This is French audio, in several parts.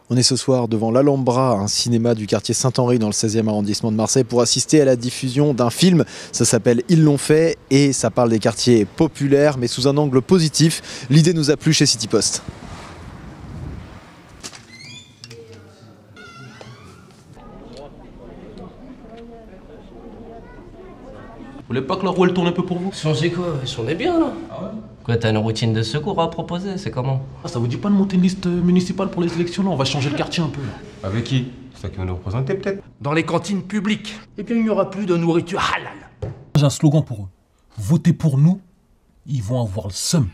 On est ce soir devant l'Alhambra, un cinéma du quartier Saint-Henri dans le 16e arrondissement de Marseille pour assister à la diffusion d'un film. Ça s'appelle Ils l'ont fait et ça parle des quartiers populaires mais sous un angle positif. L'idée nous a plu chez City Post. Vous voulez pas que la roue elle tourne un peu pour vous? Changer quoi? Changer bien là. Ah ouais? Quoi, t'as une routine de secours à proposer? C'est comment? Ah, ça vous dit pas de monter une liste municipale pour les élections là? On va changer le quartier un peu là. Avec qui? C'est ça qui va nous représenter peut-être? Dans les cantines publiques, eh bien il n'y aura plus de nourriture halal. J'ai un slogan pour eux. Votez pour nous, ils vont avoir le seum.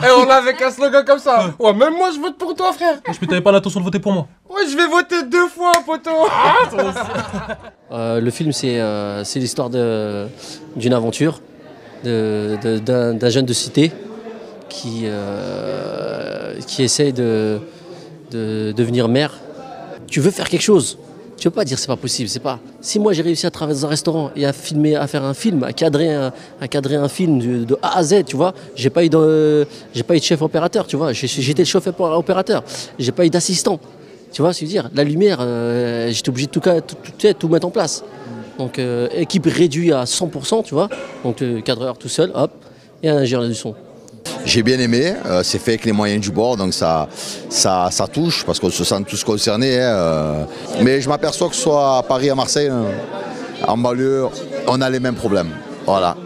Eh, on a avec un slogan comme ça. Ouais, même moi je vote pour toi, frère. Je t'avais pas l'intention de voter pour moi. Ouais, je vais voter 2 fois, poteau. Le film, c'est l'histoire d'une aventure d'un jeune de cité qui essaye de devenir maire. Tu veux faire quelque chose. Tu peux pas dire c'est pas possible, c'est pas. Si moi j'ai réussi à travailler dans un restaurant et à faire un film, à cadrer un film de A à Z, tu vois, j'ai pas eu de chef opérateur, tu vois, j'étais le chef opérateur, j'ai pas eu d'assistant, tu vois, c'est-à-dire la lumière, j'étais obligé de tout mettre en place. Donc équipe réduite à 100%, tu vois, donc cadreur tout seul, hop, et un ingénieur du son. J'ai bien aimé, c'est fait avec les moyens du bord, donc ça touche, parce qu'on se sent tous concernés. Mais je m'aperçois que ce soit à Paris, à Marseille, en banlieue, on a les mêmes problèmes. Voilà.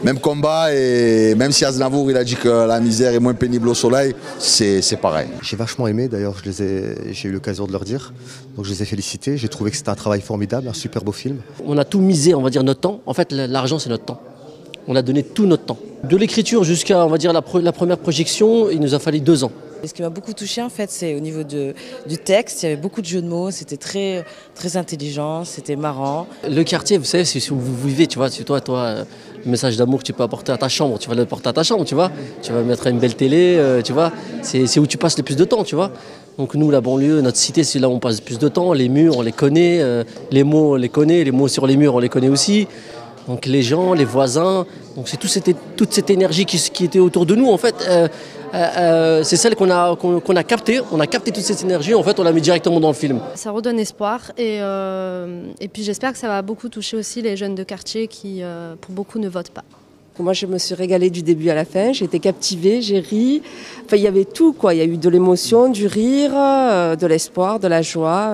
Même combat, et même si Aznavour il a dit que la misère est moins pénible au soleil, c'est pareil. J'ai vachement aimé, d'ailleurs j'ai eu l'occasion de leur dire, donc je les ai félicités, j'ai trouvé que c'était un travail formidable, un super beau film. On a tout misé, on va dire notre temps, en fait l'argent c'est notre temps. On a donné tout notre temps. De l'écriture jusqu'à, on va dire, la première projection, il nous a fallu 2 ans. Ce qui m'a beaucoup touchée, en fait, c'est au niveau du texte. Il y avait beaucoup de jeux de mots, c'était très, très intelligent, c'était marrant. Le quartier, vous savez, c'est où vous vivez, tu vois. C'est toi, le message d'amour que tu peux apporter à ta chambre, tu vas le porter à ta chambre, tu vois. Tu vas mettre une belle télé, tu vois. C'est où tu passes le plus de temps, tu vois. Donc nous, la banlieue, notre cité, c'est là où on passe le plus de temps. Les murs, on les connaît, les mots, on les connaît, les mots sur les murs, on les connaît aussi. Donc les gens, les voisins, donc c'est toute cette énergie qui était autour de nous en fait. C'est celle qu'on a captée. On a capté toute cette énergie. En fait, on l'a mis directement dans le film. Ça redonne espoir et puis j'espère que ça va beaucoup toucher aussi les jeunes de quartier qui, pour beaucoup, ne votent pas. Moi, je me suis régalée du début à la fin. J'ai été captivée, j'ai ri. Enfin, il y avait tout, quoi. Il y a eu de l'émotion, du rire, de l'espoir, de la joie,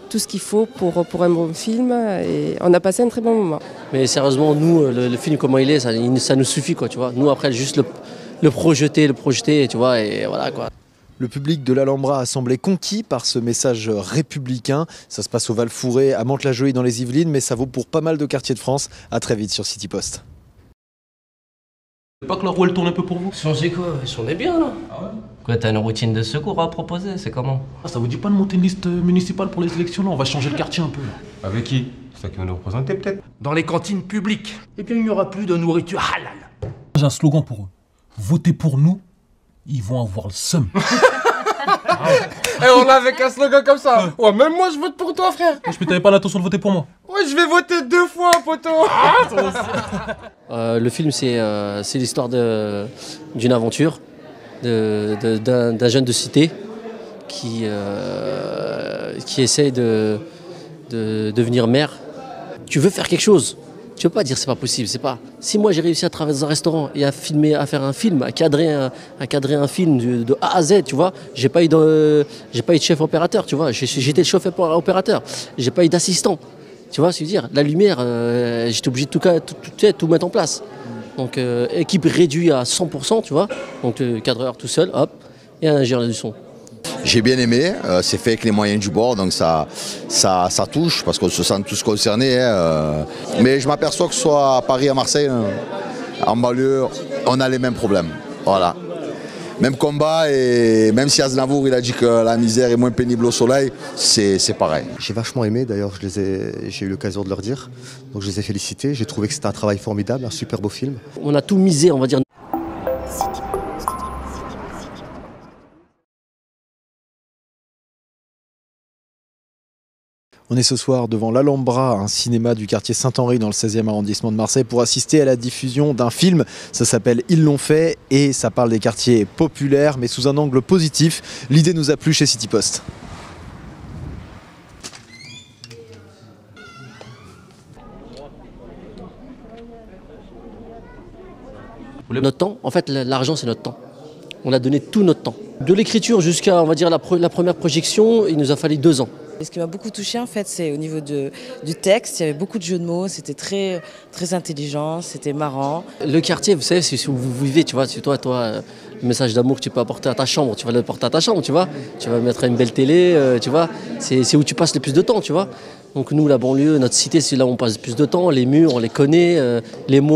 tout ce qu'il faut pour un bon film. Et on a passé un très bon moment. Mais sérieusement, nous, le film, comment il est, ça nous suffit, quoi, tu vois. Nous, après, juste le projeter, tu vois, et voilà, quoi. Le public de l'Alhambra a semblé conquis par ce message républicain. Ça se passe au Val-Fouré, à Mantes-la-Jolie dans les Yvelines, mais ça vaut pour pas mal de quartiers de France. À très vite sur City Post. Vous voulez pas que la roue elle tourne un peu pour vous? Changer quoi? Changer bien là. Ah ouais? Quoi, t'as une routine de secours à proposer? C'est comment? Ah, ça vous dit pas de monter une liste municipale pour les élections là? On va changer le quartier un peu là. Avec qui? C'est ça qui va nous représenter peut-être? Dans les cantines publiques, eh bien il n'y aura plus de nourriture halal. J'ai un slogan pour eux. Votez pour nous, ils vont avoir le seum. Eh, on a avec un slogan comme ça. Ouais, même moi je vote pour toi, frère. Je t'avais pas l'intention de voter pour moi. Ouais, je vais voter 2 fois, poteau. Le film, c'est l'histoire d'une aventure d'un jeune de cité qui essaye de devenir maire. Tu veux faire quelque chose. Tu peux pas dire c'est pas possible, c'est pas. Si moi j'ai réussi à travailler dans un restaurant et à faire un film, à cadrer un film de A à Z, tu vois, j'ai pas eu de chef opérateur, tu vois, j'étais le chef opérateur, j'ai pas eu d'assistant, tu vois, c'est-à-dire la lumière, j'étais obligé de tout mettre en place. Donc équipe réduite à 100%, tu vois, donc cadreur tout seul, hop, et un ingénieur du son. J'ai bien aimé, c'est fait avec les moyens du bord, donc ça touche, parce qu'on se sent tous concernés. Mais je m'aperçois que ce soit à Paris, à Marseille, en banlieue, on a les mêmes problèmes. Voilà. Même combat, et même si Aznavour il a dit que la misère est moins pénible au soleil, c'est pareil. J'ai vachement aimé, d'ailleurs j'ai eu l'occasion de leur dire, donc je les ai félicités. J'ai trouvé que c'était un travail formidable, un super beau film. On a tout misé, on va dire. On est ce soir devant l'Alhambra, un cinéma du quartier Saint-Henri dans le 16e arrondissement de Marseille pour assister à la diffusion d'un film. Ça s'appelle Ils l'ont fait et ça parle des quartiers populaires mais sous un angle positif. L'idée nous a plu chez City Post. Notre temps, en fait l'argent c'est notre temps. On a donné tout notre temps. De l'écriture jusqu'à on va dire la première projection, il nous a fallu 2 ans. Et ce qui m'a beaucoup touché en fait, c'est au niveau du texte, il y avait beaucoup de jeux de mots, c'était très intelligent, c'était marrant. Le quartier, vous savez, c'est où vous vivez, tu vois, c'est toi, le message d'amour que tu peux apporter à ta chambre, tu vas le porter à ta chambre, tu vois. Tu vas mettre une belle télé, tu vois, c'est où tu passes le plus de temps, tu vois. Donc nous, la banlieue, notre cité, c'est là où on passe le plus de temps, les murs, on les connaît, les mots.